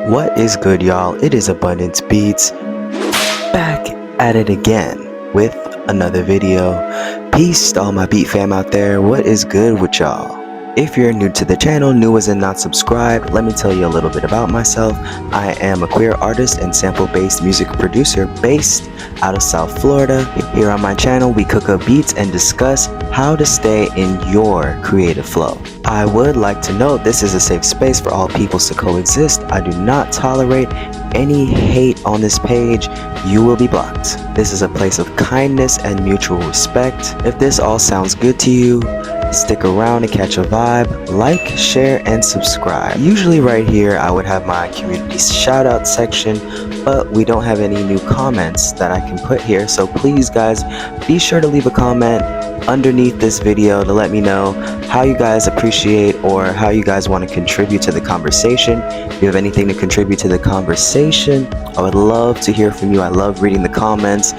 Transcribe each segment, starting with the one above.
What is good, y'all? It is Abundance Beats, back at it again with another video. Peace to all my beat fam out there. What is good with y'all? If you're new to the channel, new as in not subscribed, let me tell you a little bit about myself. I am a queer artist and sample-based music producer based out of South Florida. Here on my channel, we cook up beats and discuss how to stay in your creative flow. I would like to note this is a safe space for all peoples to coexist. I do not tolerate any hate on this page. You will be blocked. This is a place of kindness and mutual respect. If this all sounds good to you, stick around and catch a vibe. Like, share, and subscribe. Usually right here I would have my community shoutout section, but we don't have any new comments that I can put here, so please guys, be sure to leave a comment underneath this video to let me know how you guys appreciate or how you guys want to contribute to the conversation. If you have anything to contribute to the conversation, I would love to hear from you. I love reading the comments.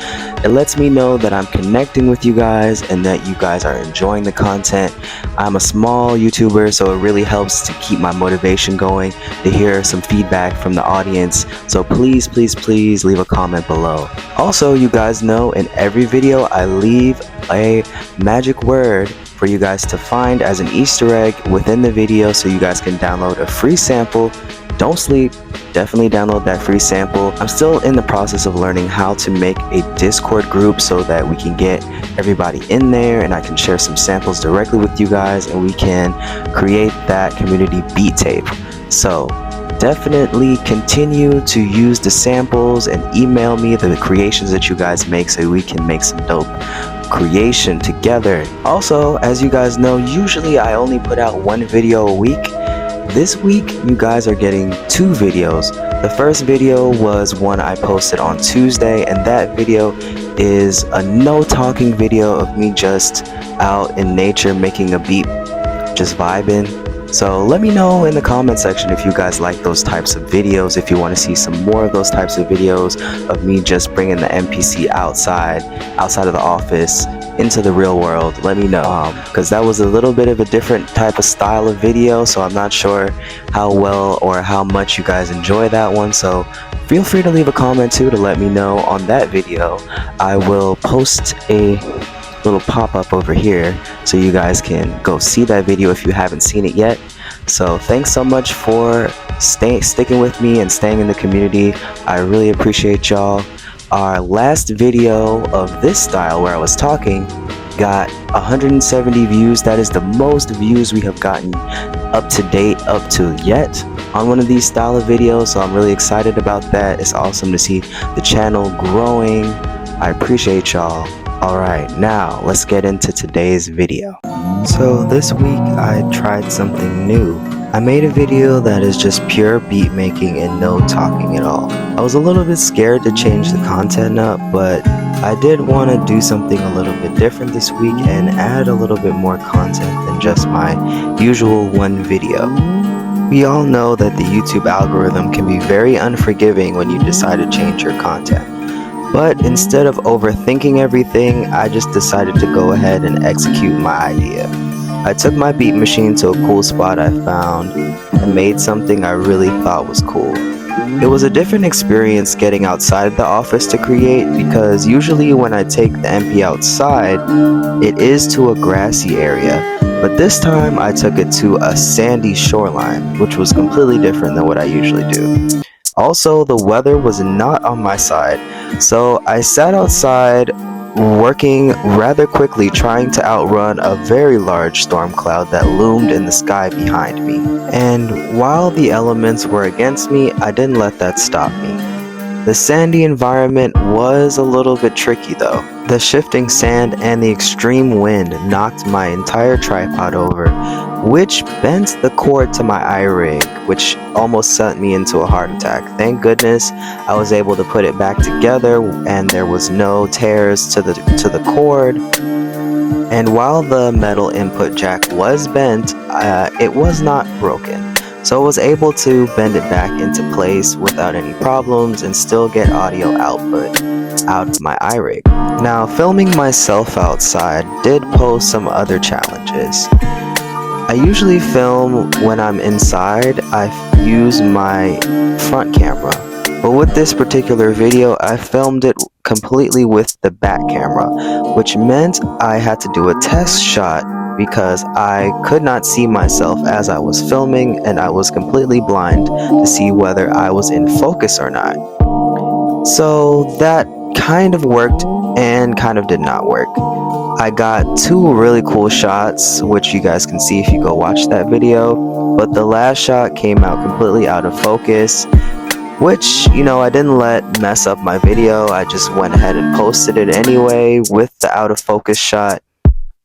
It lets me know that I'm connecting with you guys and that you guys are enjoying the content. I'm a small YouTuber, so it really helps to keep my motivation going, to hear some feedback from the audience. So please, please, please leave a comment below. Also, you guys know in every video I leave a magic word for you guys to find as an Easter egg within the video, so you guys can download a free sample. Don't sleep, definitely download that free sample. I'm still in the process of learning how to make a Discord group so that we can get everybody in there and I can share some samples directly with you guys and we can create that community beat tape. So definitely continue to use the samples and email me the creations that you guys make so we can make some dope creation together. Also, as you guys know, usually I only put out one video a week. This week you guys are getting 2 videos. The first video was one I posted on Tuesday, and that video is a no talking video of me just out in nature making a beat, just vibing. So let me know in the comment section if you guys like those types of videos, if you want to see some more of those types of videos of me just bringing the MPC outside of the office into the real world. Let me know, because that was a little bit of a different type of style of video, so I'm not sure how well or how much you guys enjoy that one. So feel free to leave a comment too to let me know on that video. I will post a little pop-up over here so you guys can go see that video if you haven't seen it yet. So thanks so much for sticking with me and staying in the community. I really appreciate y'all. Our last video of this style where I was talking got 170 views. That is the most views we have gotten up to date up to yet on one of these style of videos, so I'm really excited about that. It's awesome to see the channel growing. I appreciate y'all. Alright, now let's get into today's video. So this week I tried something new. I made a video that is just pure beat making and no talking at all. I was a little bit scared to change the content up, but I did want to do something a little bit different this week and add a little bit more content than just my usual one video. We all know that the YouTube algorithm can be very unforgiving when you decide to change your content. But instead of overthinking everything, I just decided to go ahead and execute my idea. I took my beat machine to a cool spot I found and made something I really thought was cool. It was a different experience getting outside the office to create, because usually when I take the MP outside, it is to a grassy area. But this time I took it to a sandy shoreline, which was completely different than what I usually do. Also, the weather was not on my side, so I sat outside working rather quickly, trying to outrun a very large storm cloud that loomed in the sky behind me. And while the elements were against me, I didn't let that stop me. The sandy environment was a little bit tricky though. The shifting sand and the extreme wind knocked my entire tripod over, which bent the cord to my iRig, which almost sent me into a heart attack. Thank goodness I was able to put it back together and there was no tears to the cord. And while the metal input jack was bent, it was not broken. So I was able to bend it back into place without any problems and still get audio output out of my iRig. Now, filming myself outside did pose some other challenges. I usually film when I'm inside. I use my front camera, but with this particular video I filmed it completely with the back camera, which meant I had to do a test shot because I could not see myself as I was filming, and I was completely blind to see whether I was in focus or not. So that kind of worked and kind of did not work. I got two really cool shots, which you guys can see if you go watch that video, but the last shot came out completely out of focus, which, you know, I didn't let mess up my video. I just went ahead and posted it anyway with the out of focus shot.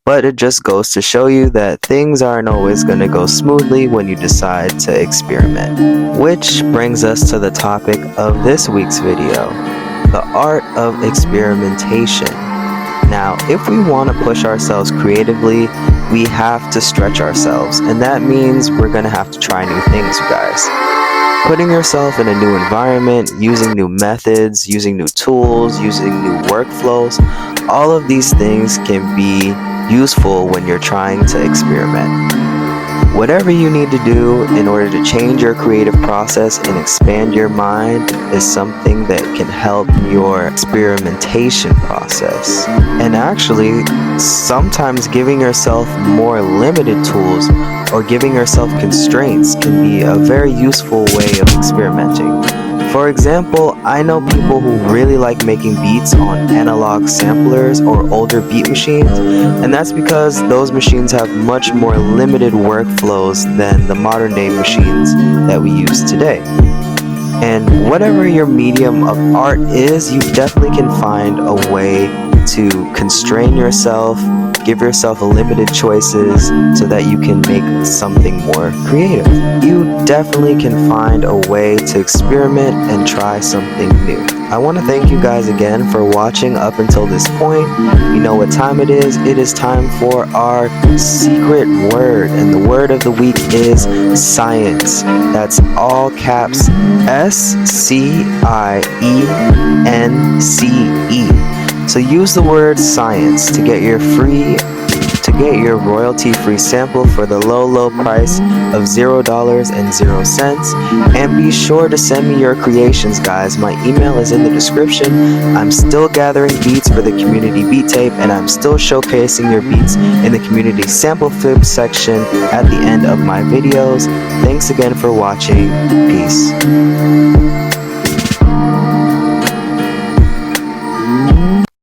But it just goes to show you that things aren't always going to go smoothly when you decide to experiment. Which brings us to the topic of this week's video, the art of experimentation. Now, if we want to push ourselves creatively, we have to stretch ourselves, and that means we're going to have to try new things, you guys. Putting yourself in a new environment, using new methods, using new tools, using new workflows, all of these things can be useful when you're trying to experiment. Whatever you need to do in order to change your creative process and expand your mind is something that can help your experimentation process. And actually, sometimes giving yourself more limited tools or giving yourself constraints can be a very useful way of experimenting. For example, I know people who really like making beats on analog samplers or older beat machines, and that's because those machines have much more limited workflows than the modern day machines that we use today. And whatever your medium of art is, you definitely can find a way to constrain yourself, give yourself limited choices so that you can make something more creative. You definitely can find a way to experiment and try something new. I want to thank you guys again for watching up until this point. You know what time it is? It is time for our secret word, and the word of the week is science. That's all caps SCIENCE. So use the word science to get your royalty-free sample for the low price of $0.00. And be sure to send me your creations, guys. My email is in the description. I'm still gathering beats for the community beat tape, and I'm still showcasing your beats in the community sample flip section at the end of my videos. Thanks again for watching. Peace.